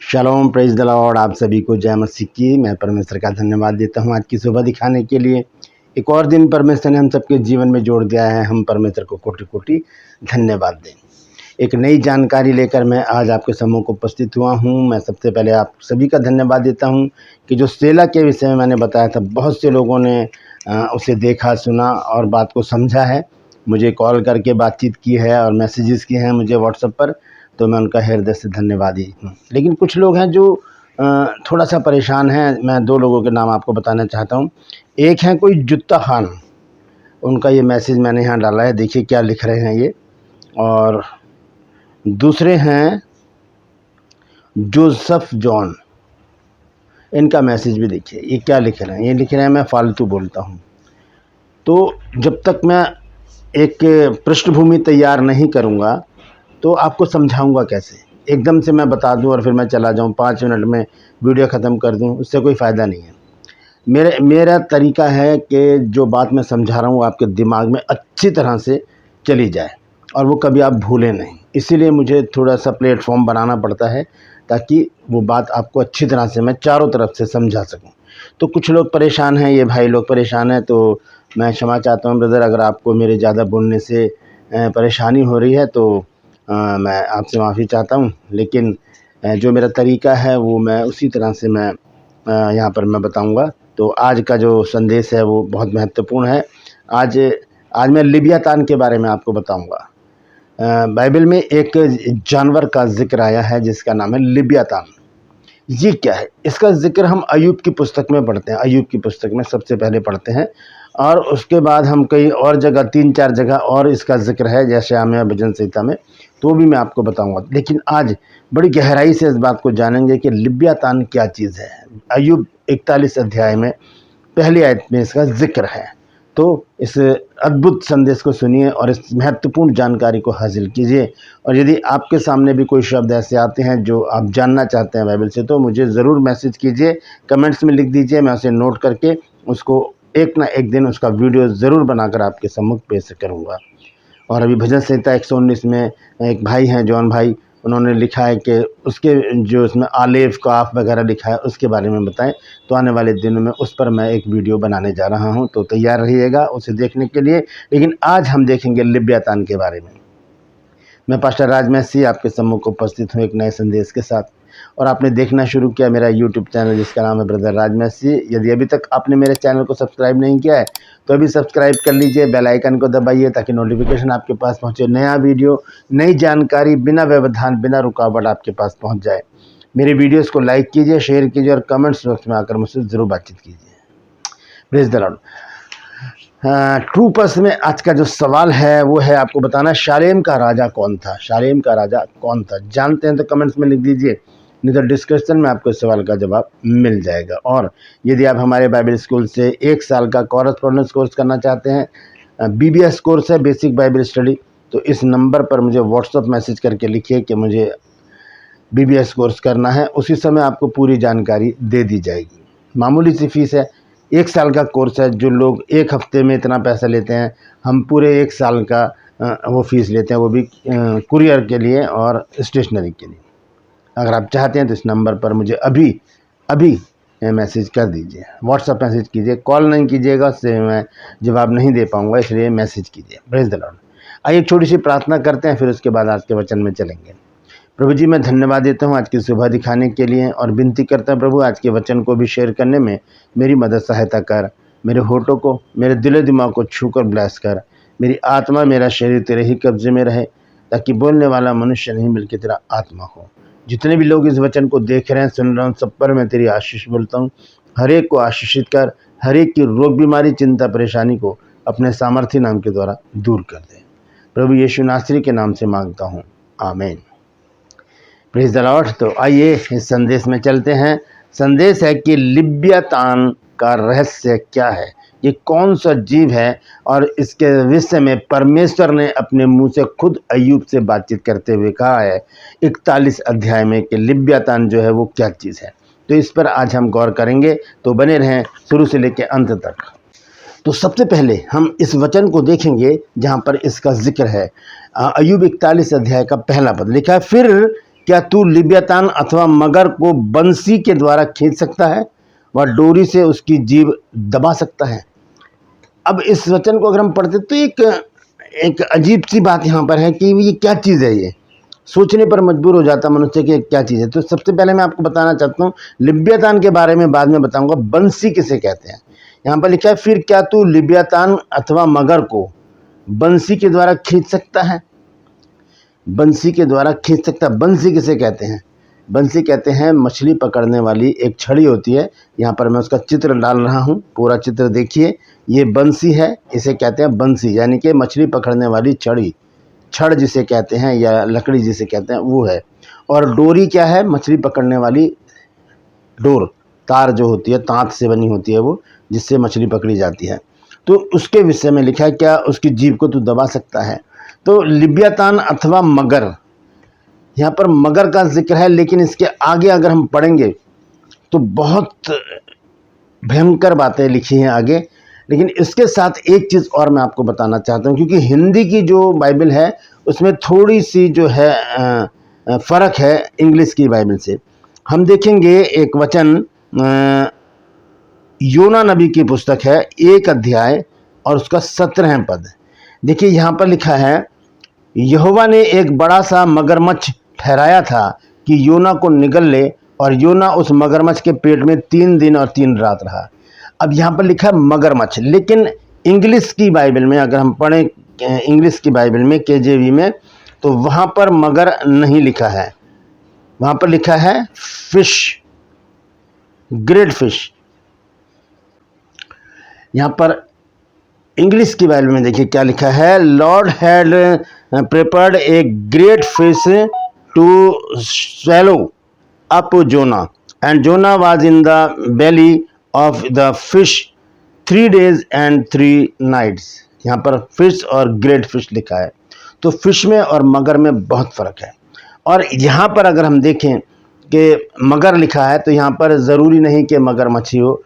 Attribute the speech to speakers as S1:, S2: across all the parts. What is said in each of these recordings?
S1: Shalom, praise the Lord. आप सभी को जय मसीह की। मैं परमेश्वर का धन्यवाद देता हूँ आज की सुबह दिखाने के लिए। एक और दिन परमेश्वर ने हम सबके जीवन में जोड़ दिया है। हम परमेश्वर को कोटि कोटि धन्यवाद दें। एक नई जानकारी लेकर मैं आज आपके सम्मुख उपस्थित हुआ हूँ। मैं सबसे पहले आप सभी का धन्यवाद देता हूँ कि जो सेला के विषय में मैंने बताया था, बहुत से लोगों ने उसे देखा, सुना और बात को समझा है। मुझे कॉल करके बातचीत की है और मैसेजेस किए हैं मुझे व्हाट्सएप पर, तो मैं उनका हृदय से धन्यवादी हूँ। लेकिन कुछ लोग हैं जो थोड़ा सा परेशान हैं। मैं दो लोगों के नाम आपको बताना चाहता हूँ। एक है कोई जुत्ता खान, उनका ये मैसेज मैंने यहाँ डाला है, देखिए क्या लिख रहे हैं ये। और दूसरे हैं जोसफ जॉन, इनका मैसेज भी देखिए, ये क्या लिख रहे हैं। ये लिख रहे हैं मैं फालतू बोलता हूँ। तो जब तक मैं एक पृष्ठभूमि तैयार नहीं करूँगा तो आपको समझाऊंगा कैसे। एकदम से मैं बता दूं और फिर मैं चला जाऊं, 5 मिनट में वीडियो ख़त्म कर दूं, उससे कोई फ़ायदा नहीं है। मेरा तरीका है कि जो बात मैं समझा रहा हूं आपके दिमाग में अच्छी तरह से चली जाए और वो कभी आप भूलें नहीं। इसीलिए मुझे थोड़ा सा प्लेटफॉर्म बनाना पड़ता है ताकि वो बात आपको अच्छी तरह से मैं चारों तरफ से समझा सकूं। तो कुछ लोग परेशान हैं, ये भाई लोग परेशान हैं, तो मैं क्षमा चाहता हूं ब्रदर, अगर आपको मेरे ज़्यादा बोलने से परेशानी हो रही है तो मैं आपसे माफ़ी चाहता हूँ। लेकिन जो मेरा तरीका है वो मैं उसी तरह से मैं यहाँ पर मैं बताऊँगा। तो आज का जो संदेश है वो बहुत महत्वपूर्ण है। आज मैं लिव्यातान के बारे में आपको बताऊँगा। बाइबल में एक जानवर का जिक्र आया है जिसका नाम है लिव्यातान। ये क्या है? इसका जिक्र हम अय्यूब की पुस्तक में पढ़ते हैं। अय्यूब की पुस्तक में सबसे पहले पढ़ते हैं और उसके बाद हम कई और जगह, 3-4 जगह और इसका जिक्र है, जैसे आमिया भजन संहिता में, तो भी मैं आपको बताऊंगा। लेकिन आज बड़ी गहराई से इस बात को जानेंगे कि लिव्यातान क्या चीज़ है। अय्यूब 41 अध्याय में पहली आयत में इसका जिक्र है। तो इस अद्भुत संदेश को सुनिए और इस महत्वपूर्ण जानकारी को हासिल कीजिए। और यदि आपके सामने भी कोई शब्द ऐसे आते हैं जो आप जानना चाहते हैं बाइबल से, तो मुझे ज़रूर मैसेज कीजिए, कमेंट्स में लिख दीजिए। मैं उसे नोट करके उसको एक ना एक दिन उसका वीडियो ज़रूर बनाकर आपके सम्मुख पेश करूँगा। और अभी भजन संहिता 119 में एक भाई हैं, जॉन भाई, उन्होंने लिखा है कि उसके जो इसमें आलेफ काफ वगैरह लिखा है उसके बारे में बताएं। तो आने वाले दिनों में उस पर मैं एक वीडियो बनाने जा रहा हूं, तो तैयार रहिएगा उसे देखने के लिए। लेकिन आज हम देखेंगे लिव्यातान के बारे में। मैं पास्टर राज मैसी आपके सम्मुख उपस्थित हूँ एक नए संदेश के साथ। और आपने देखना शुरू किया मेरा यूट्यूब चैनल जिसका नाम है ब्रदर राज मैसी। यदि अभी तक आपने मेरे चैनल को सब्सक्राइब नहीं किया है तो अभी सब्सक्राइब कर लीजिए, बेल आइकन को दबाइए ताकि नोटिफिकेशन आपके पास पहुंचे। नया वीडियो, नई जानकारी बिना व्यवधान, बिना रुकावट आपके पास पहुंच जाए। मेरे वीडियोस को लाइक कीजिए, शेयर कीजिए और कमेंट्स बॉक्स में आकर मुझसे ज़रूर बातचीत कीजिए। Praise the Lord. True purse में आज का जो सवाल है वो है आपको बताना, शालेम का राजा कौन था? शालेम का राजा कौन था? जानते हैं तो कमेंट्स में लिख दीजिए, नहीं तो डिस्क्रिप्शन में आपको इस सवाल का जवाब मिल जाएगा। और यदि आप हमारे बाइबल स्कूल से 1 साल का कॉरेस्पॉन्डेंस कोर्स करना चाहते हैं, BBS कोर्स है, बेसिक बाइबल स्टडी, तो इस नंबर पर मुझे व्हाट्सअप मैसेज करके लिखिए कि मुझे BBS कोर्स करना है। उसी समय आपको पूरी जानकारी दे दी जाएगी। मामूली सी फीस है, 1 साल का कोर्स है। जो लोग 1 हफ्ते में इतना पैसा लेते हैं, हम पूरे 1 साल का वो फीस लेते हैं, वो भी कुरियर के लिए और स्टेशनरी के लिए। अगर आप चाहते हैं तो इस नंबर पर मुझे अभी मैसेज कर दीजिए, व्हाट्सअप मैसेज कीजिए। कॉल नहीं कीजिएगा, उससे मैं जवाब नहीं दे पाऊँगा, इसलिए मैसेज कीजिए। Praise the Lord. आइए एक छोटी सी प्रार्थना करते हैं, फिर उसके बाद आज के वचन में चलेंगे। प्रभु जी, मैं धन्यवाद देता हूँ आज की सुबह दिखाने के लिए और विनती करता हूँ प्रभु, आज के वचन को भी शेयर करने में मेरी मदद सहायता कर। मेरे होठों को, मेरे दिल दिमाग को छूकर ब्लेस कर। मेरी आत्मा, मेरा शरीर तेरे ही कब्जे में रहे, ताकि बोलने वाला मनुष्य नहीं बल्कि तेरा आत्मा हो। जितने भी लोग इस वचन को देख रहे हैं, सुन रहे हैं, सब पर मैं तेरी आशीष बोलता हूँ। हर एक को आशीषित कर, हर एक की रोग बीमारी, चिंता, परेशानी को अपने सामर्थ्य नाम के द्वारा दूर कर दे। प्रभु यीशु नासरी के नाम से मांगता हूँ, आमीन। Praise the Lord. तो आइए इस संदेश में चलते हैं। संदेश है कि लिव्यातान का रहस्य क्या है, ये कौन सा जीव है, और इसके विषय में परमेश्वर ने अपने मुंह से खुद अय्यूब से बातचीत करते हुए कहा है 41 अध्याय में कि लिव्यातान जो है वो क्या चीज़ है। तो इस पर आज हम गौर करेंगे, तो बने रहें शुरू से लेकर अंत तक। तो सबसे पहले हम इस वचन को देखेंगे जहाँ पर इसका जिक्र है। अय्यूब 41 अध्याय का पहला पद लिखा है, फिर क्या तू लिव्यातान अथवा मगर को बंसी के द्वारा खींच सकता है व डोरी से उसकी जीभ दबा सकता है। अब इस वचन को अगर हम पढ़ते तो एक अजीब सी बात यहाँ पर है कि ये क्या चीज़ है, ये सोचने पर मजबूर हो जाता मनुष्य कि क्या चीज़ है। तो सबसे पहले मैं आपको बताना चाहता हूँ, लिव्यातान के बारे में बाद में बताऊंगा, बंसी किसे कहते हैं। यहाँ पर लिखा है, फिर क्या तू लिव्यातान अथवा मगर को बंसी के द्वारा खींच सकता है। बंसी के द्वारा खींच सकता है, बंसी किसे कहते हैं? बंसी कहते हैं मछली पकड़ने वाली एक छड़ी होती है। यहाँ पर मैं उसका चित्र डाल रहा हूँ, पूरा चित्र देखिए। ये बंसी है, इसे कहते हैं बंसी, यानी कि मछली पकड़ने वाली छड़ी, छड़ जिसे कहते हैं या लकड़ी जिसे कहते हैं वो है। और डोरी क्या है? मछली पकड़ने वाली डोर, तार जो होती है, तांत से बनी होती है वो, जिससे मछली पकड़ी जाती है। तो उसके विषय में लिखा है, क्या उसकी जीभ को तू दबा सकता है। तो लिव्यातान अथवा मगर, यहाँ पर मगर का जिक्र है, लेकिन इसके आगे अगर हम पढ़ेंगे तो बहुत भयंकर बातें लिखी हैं आगे। लेकिन इसके साथ एक चीज़ और मैं आपको बताना चाहता हूँ, क्योंकि हिंदी की जो बाइबल है उसमें थोड़ी सी जो है फ़र्क है इंग्लिश की बाइबल से। हम देखेंगे एक वचन, योना नबी की पुस्तक है, 1 अध्याय और उसका 17 पद। देखिए यहाँ पर लिखा है, यहोवा ने एक बड़ा सा मगरमच्छ ठहराया था कि योना को निगल ले, और योना उस मगरमच्छ के पेट में 3 दिन और 3 रात रहा। अब यहाँ पर लिखा है मगरमच्छ, लेकिन इंग्लिश की बाइबल में अगर हम पढ़ें, इंग्लिश की बाइबल में KJV में, तो वहाँ पर मगर नहीं लिखा है, वहाँ पर लिखा है फिश, ग्रेट फिश। यहाँ पर इंग्लिश की बाइबल में देखिए क्या लिखा है, Lord had prepared a great fish to swallow up Jonah, and Jonah was in the belly of the fish 3 days and 3 nights। यहाँ पर फिश और ग्रेट फिश लिखा है। तो फिश में और मगर में बहुत फ़र्क है। और यहाँ पर अगर हम देखें कि मगर लिखा है, तो यहाँ पर ज़रूरी नहीं कि मगर मच्छी हो।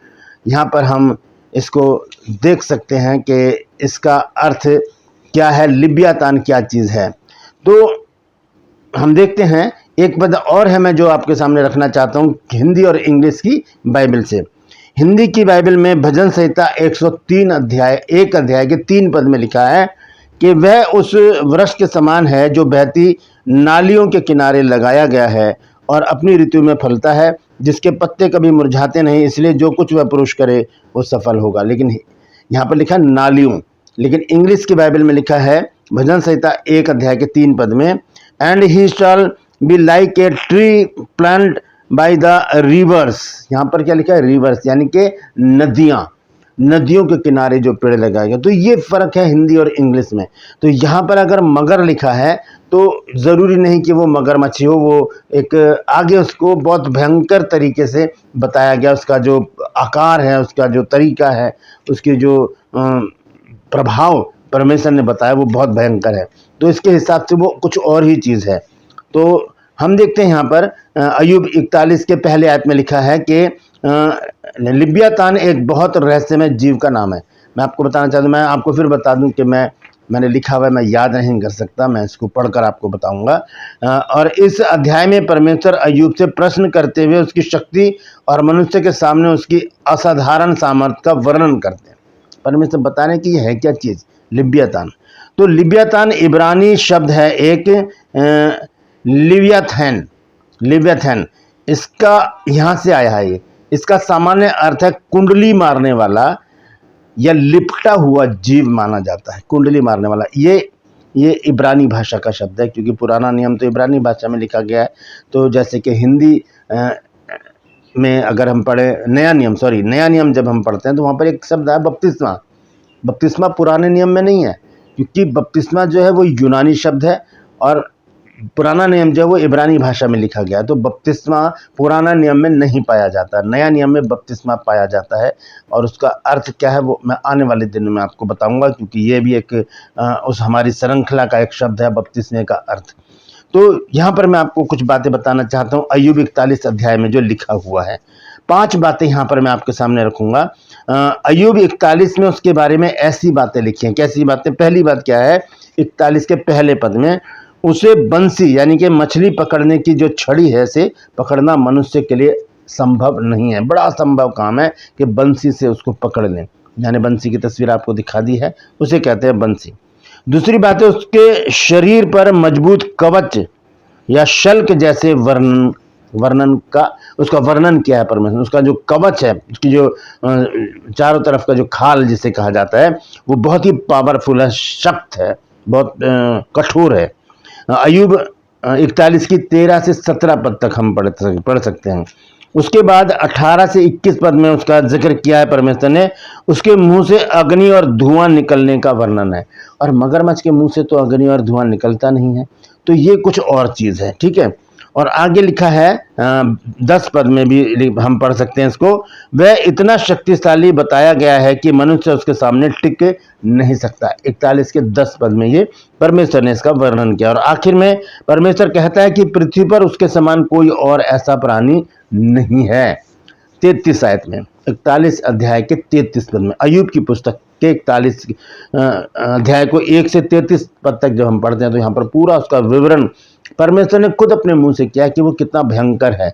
S1: यहाँ पर हम इसको देख सकते हैं कि इसका अर्थ क्या है, लिव्यातान क्या चीज़ है। तो हम देखते हैं, एक पद और है मैं जो आपके सामने रखना चाहता हूँ हिंदी और इंग्लिश की बाइबल से। हिंदी की बाइबल में भजन संहिता 103 अध्याय 1 अध्याय के 3 पद में लिखा है कि वह उस वृक्ष के समान है जो बहती नालियों के किनारे लगाया गया है और अपनी ऋतु में फलता है, जिसके पत्ते कभी मुरझाते नहीं, इसलिए जो कुछ वह पुरुष करे वो सफल होगा। लेकिन यहाँ पर लिखा नालियों, लेकिन इंग्लिश की बाइबल में लिखा है भजन संहिता 1 अध्याय के 3 पद में, and he shall be like a tree plant by the reverse. यहाँ पर क्या लिखा है? रिवर्स, यानी कि नदियाँ, नदियों के किनारे जो पेड़ लगाए गए। तो ये फ़र्क है हिंदी और इंग्लिश में। तो यहाँ पर अगर मगर लिखा है तो ज़रूरी नहीं कि वो मगरमच्छी हो, वो एक आगे उसको बहुत भयंकर तरीके से बताया गया, उसका जो आकार है, उसका जो तरीका है, उसकी जो प्रभाव परमेश्वर ने बताया वो बहुत भयंकर है। तो इसके हिसाब से वो कुछ और ही चीज़ है। तो हम देखते हैं यहाँ पर अय्यूब 41 के पहले आयत में लिखा है कि लिव्यातान एक बहुत रहस्यमय जीव का नाम है। मैं आपको बताना चाहता हूँ, मैं आपको फिर बता दूं कि मैंने लिखा हुआ है, मैं याद नहीं कर सकता, मैं इसको पढ़कर आपको बताऊंगा। और इस अध्याय में परमेश्वर अय्यूब से प्रश्न करते हुए उसकी शक्ति और मनुष्य के सामने उसकी असाधारण सामर्थ्य का वर्णन करते हैं। परमेश्वर बताने की यह है क्या चीज़, लिव्यातान। तो लिव्यातान इब्रानी शब्द है एक लिव्याथैन, लिव्याथैन इसका यहाँ से आया है। ये इसका सामान्य अर्थ है कुंडली मारने वाला या लिपटा हुआ जीव माना जाता है, कुंडली मारने वाला। ये इब्रानी भाषा का शब्द है, क्योंकि पुराना नियम तो इब्रानी भाषा में लिखा गया है। तो जैसे कि हिंदी में अगर हम पढ़े नया नियम जब हम पढ़ते हैं तो वहाँ पर एक शब्द है बपतिस्मा। बपतिस्मा पुराने नियम में नहीं है, क्योंकि बपतिस्मा जो है वो यूनानी शब्द है और पुराना नियम जो है वो इब्रानी भाषा में लिखा गया है। तो बपतिस्मा पुराना नियम में नहीं पाया जाता, नया नियम में बपतिस्मा पाया जाता है। और उसका अर्थ क्या है वो मैं आने वाले दिनों में आपको बताऊंगा, क्योंकि ये भी एक उस हमारी श्रृंखला का एक शब्द है बपतिस्मे का अर्थ। तो यहाँ पर मैं आपको कुछ बातें बताना चाहता हूँ अय्यूब 41 अध्याय में जो लिखा हुआ है। 5 बातें यहाँ पर मैं आपके सामने रखूँगा। अय्यूब 41 में उसके बारे में ऐसी बातें लिखी हैं। कैसी बातें? पहली बात क्या है, 41 के पहले पद में, उसे बंसी यानी कि मछली पकड़ने की जो छड़ी है से पकड़ना मनुष्य के लिए संभव नहीं है। बड़ा असंभव काम है कि बंसी से उसको पकड़ लें। मैंने बंसी की तस्वीर आपको दिखा दी है, उसे कहते हैं बंसी। दूसरी बात है, उसके शरीर पर मजबूत कवच या शल्क जैसे वर्णन का उसका वर्णन किया है परमेश्वर। उसका जो कवच है, उसकी जो चारों तरफ का जो खाल जिसे कहा जाता है, वो बहुत ही पावरफुल है, शक्त है, बहुत कठोर है। अय्यूब 41 की 13 से 17 पद तक हम पढ़ सकते हैं। उसके बाद 18 से 21 पद में उसका जिक्र किया है परमेश्वर ने। उसके मुंह से अग्नि और धुआं निकलने का वर्णन है, और मगरमच्छ के मुंह से तो अग्नि और धुआं निकलता नहीं है, तो ये कुछ और चीज है, ठीक है। और आगे लिखा है 10 पद में भी हम पढ़ सकते हैं इसको। वह इतना शक्तिशाली बताया गया है कि मनुष्य उसके सामने टिक नहीं सकता। 41 के 10 पद में ये परमेश्वर ने इसका वर्णन किया। और आखिर में परमेश्वर कहता है कि पृथ्वी पर उसके समान कोई और ऐसा प्राणी नहीं है। 33 आयत में, 41 अध्याय के 33 पद में, अय्यूब की पुस्तक के 41 अध्याय को 1 से 33 पद तक जब हम पढ़ते हैं तो यहाँ पर पूरा उसका विवरण परमेश्वर ने खुद अपने मुंह से किया कि वो कितना भयंकर है।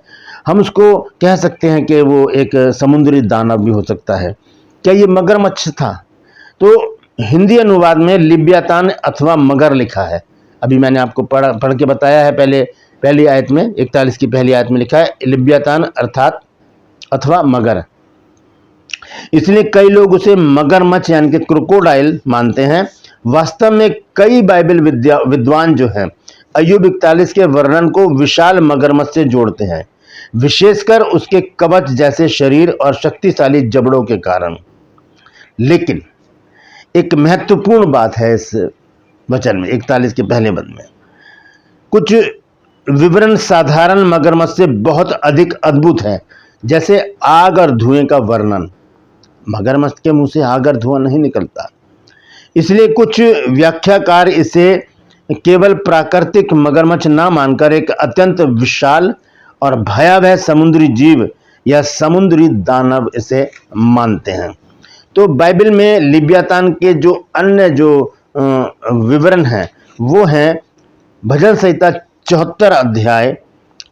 S1: हम उसको कह सकते हैं कि वो एक समुद्री दानव भी हो सकता है। क्या ये मगरमच्छ था? तो हिंदी अनुवाद में लिब्यातान अथवा मगर लिखा है। अभी मैंने आपको पढ़ के बताया है, पहली आयत में, 41 की पहली आयत में लिखा है लिब्यातान अर्थात अथवा मगर। इसलिए कई लोग उसे मगरमच्छ यानी कि क्रोकोडाइल मानते हैं। वास्तव में कई बाइबल विद्वान जो हैं अय्यूब 41 के वर्णन को विशाल मगरमच्छ से जोड़ते हैं, विशेषकर उसके कवच जैसे शरीर और शक्तिशाली जबड़ों के कारण। लेकिन एक महत्वपूर्ण बात है इस वचन में, 41 के पहले पद में कुछ विवरण साधारण मगरमच्छ से बहुत अधिक अद्भुत है, जैसे आग और धुएं का वर्णन। मगरमच्छ के मुंह से आग और धुआं नहीं निकलता, इसलिए कुछ व्याख्याकार इसे केवल प्राकृतिक मगरमच्छ ना मानकर एक अत्यंत विशाल और भयावह समुद्री जीव या समुद्री दानव इसे मानते हैं। तो बाइबल में लिब्यातान के जो अन्य जो विवरण हैं वो हैं भजन संहिता 74 अध्याय,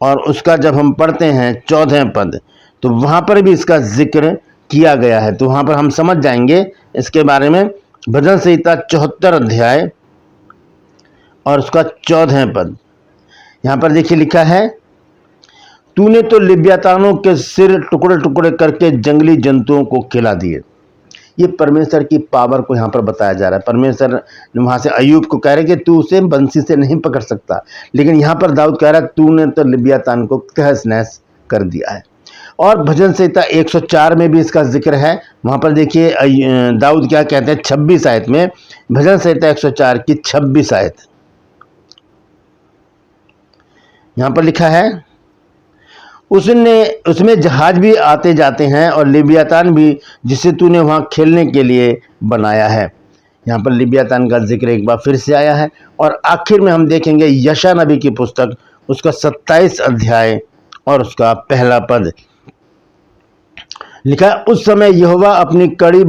S1: और उसका जब हम पढ़ते हैं 14 पद, तो वहाँ पर भी इसका जिक्र किया गया है। तो वहाँ पर हम समझ जाएंगे इसके बारे में। भजन संहिता 74 अध्याय और उसका 14 पद, यहाँ पर देखिए लिखा है, तूने तो लिब्यातानों के सिर टुकड़े टुकड़े करके जंगली जंतुओं को खिला दिए। ये परमेश्वर की पावर को यहाँ पर बताया जा रहा है। परमेश्वर वहाँ से अय्यूब को कह रहे कि तू उसे बंसी से नहीं पकड़ सकता, लेकिन यहाँ पर दाऊद कह रहा है तूने तो लिब्यातान को तहस नहस कर दिया है। और भजन संहिता 104 में भी इसका जिक्र है। वहाँ पर देखिए दाऊद क्या कहते हैं 26 आयत में, भजन संहिता 104 की 26 आयत, यहाँ पर लिखा है, उसमें जहाज भी आते जाते हैं और लिब्यातान भी, जिसे तूने वहां खेलने के लिए बनाया है। यहाँ पर लिब्यातान का जिक्र एक बार फिर से आया है। और आखिर में हम देखेंगे यशा नबी की पुस्तक, उसका 27 अध्याय और उसका पहला पद, लिखा है, उस समय यहोवा अपनी कड़ी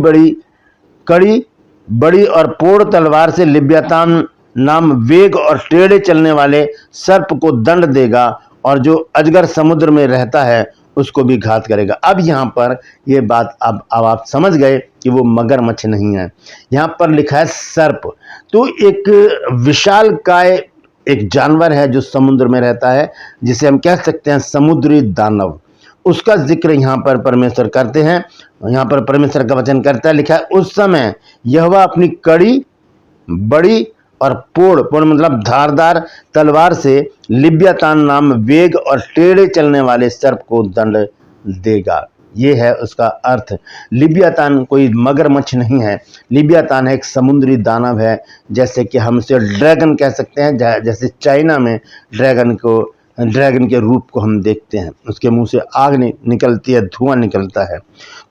S1: बड़ी और पोड़ तलवार से लिब्यातान नाम वेग और टेढ़े चलने वाले सर्प को दंड देगा, और जो अजगर समुद्र में रहता है उसको भी घात करेगा। अब यहाँ पर ये बात अब आप समझ गए कि वो मगरमच्छ नहीं है, यहाँ पर लिखा है सर्प। तो एक विशालकाय एक जानवर है जो समुद्र में रहता है, जिसे हम कह सकते हैं समुद्री दानव। उसका जिक्र यहाँ पर परमेश्वर करते हैं। यहाँ पर परमेश्वर का वचन करता है, लिखा है, उस समय यहोवा अपनी कड़ी बड़ी और पोड़ मतलब धारदार तलवार से लिब्यातान नाम वेग और टेढ़े चलने वाले सर्प को दंड देगा। ये है उसका अर्थ। लिब्यातान कोई मगरमच्छ नहीं है, लिब्यातान एक समुद्री दानव है, जैसे कि हम इसे ड्रैगन कह सकते हैं। जैसे चाइना में ड्रैगन के रूप को हम देखते हैं, उसके मुंह से आग निकलती है, धुआं निकलता है।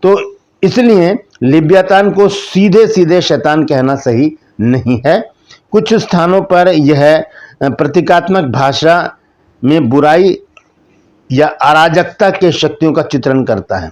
S1: तो इसलिए लिब्यातान को सीधे सीधे शैतान कहना सही नहीं है। कुछ स्थानों पर यह प्रतीकात्मक भाषा में बुराई या अराजकता के शक्तियों का चित्रण करता है,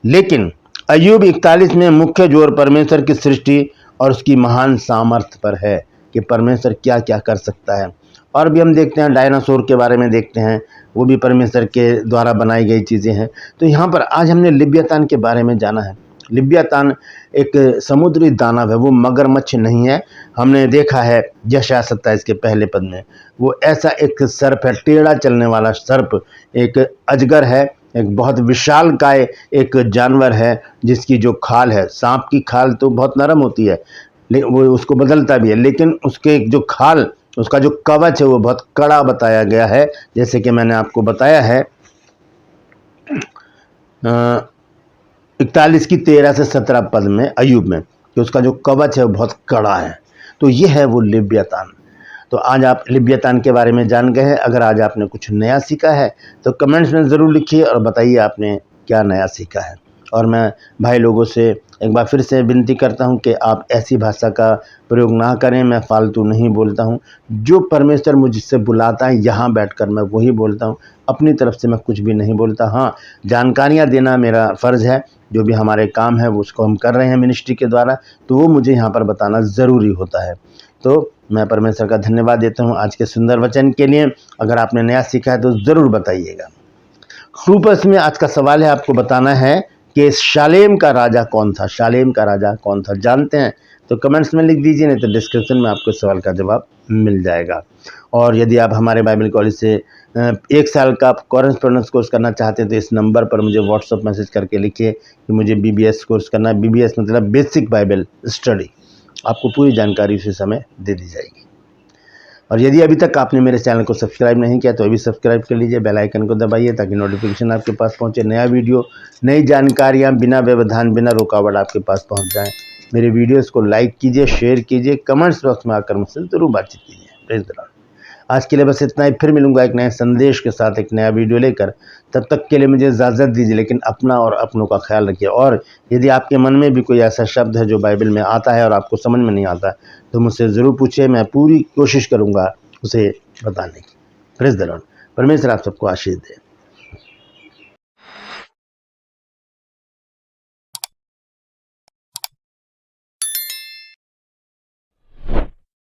S1: लेकिन अय्यूब 41 में मुख्य जोर परमेश्वर की सृष्टि और उसकी महान सामर्थ्य पर है। कि परमेश्वर क्या क्या कर सकता है। और भी हम देखते हैं, डायनासोर के बारे में देखते हैं, वो भी परमेश्वर के द्वारा बनाई गई चीज़ें हैं। तो यहाँ पर आज हमने लिव्यातान के बारे में जाना है। लिव्यातान एक समुद्री दानव है, वो मगरमच्छ नहीं है। हमने देखा है यशायाह 27 के पहले पद में, वो ऐसा एक सर्प है, टेढ़ा चलने वाला सर्प, एक अजगर है, एक बहुत विशालकाय एक जानवर है, जिसकी जो खाल है, सांप की खाल तो बहुत नरम होती है, लेकिन वो उसको बदलता भी है, लेकिन उसके जो खाल, उसका जो कवच है वो बहुत कड़ा बताया गया है। जैसे कि मैंने आपको बताया है 41 की 13 से 17 पद में अय्यूब में, कि उसका जो कवच है वो बहुत कड़ा है। तो ये है वो लिव्यातान। तो आज आप लिव्यातान के बारे में जान गए हैं। अगर आज आपने कुछ नया सीखा है तो कमेंट्स में ज़रूर लिखिए और बताइए आपने क्या नया सीखा है। और मैं भाई लोगों से एक बार फिर से विनती करता हूं कि आप ऐसी भाषा का प्रयोग ना करें। मैं फालतू नहीं बोलता हूं, जो परमेश्वर मुझसे बुलाता है यहाँ बैठकर मैं वही बोलता हूं। अपनी तरफ से मैं कुछ भी नहीं बोलता। हाँ, जानकारियाँ देना मेरा फ़र्ज़ है, जो भी हमारे काम है वो उसको हम कर रहे हैं मिनिस्ट्री के द्वारा, तो वो मुझे यहाँ पर बताना ज़रूरी होता है। तो मैं परमेश्वर का धन्यवाद देता हूँ आज के सुंदर वचन के लिए। अगर आपने नया सीखा है तो ज़रूर बताइएगा। ट्रूपर्स में आज का सवाल है, आपको बताना है कि शालेम का राजा कौन था। शालेम का राजा कौन था, जानते हैं तो कमेंट्स में लिख दीजिए, नहीं तो डिस्क्रिप्शन में आपको सवाल का जवाब मिल जाएगा। और यदि आप हमारे बाइबल कॉलेज से 1 साल का कॉरेस्पॉन्डेंस कोर्स करना चाहते हैं तो इस नंबर पर मुझे व्हाट्सअप मैसेज करके लिखिए कि मुझे BBS कोर्स करना है। BBS मतलब बेसिक बाइबल स्टडी। आपको पूरी जानकारी उसी समय दे दी जाएगी। और यदि अभी तक आपने मेरे चैनल को सब्सक्राइब नहीं किया तो अभी सब्सक्राइब कर लीजिए, बेल आइकन को दबाइए ताकि नोटिफिकेशन आपके पास पहुंचे। नया वीडियो, नई जानकारियां बिना व्यवधान, बिना रुकावट आपके पास पहुंच जाएं। मेरे वीडियोस को लाइक कीजिए, शेयर कीजिए, कमेंट्स बॉक्स में आकर मुझसे ज़रूर बातचीत कीजिए। Praise the Lord. आज के लिए बस इतना ही। फिर मिलूंगा एक नए संदेश के साथ, एक नया वीडियो लेकर। तब तक के लिए मुझे इजाज़त दीजिए, लेकिन अपना और अपनों का ख्याल रखिए। और यदि आपके मन में भी कोई ऐसा शब्द है जो बाइबल में आता है और आपको समझ में नहीं आता तो मुझसे ज़रूर पूछिए, मैं पूरी कोशिश करूँगा उसे बताने की। Praise the Lord. परमेश्वर आप सबको आशीष दे।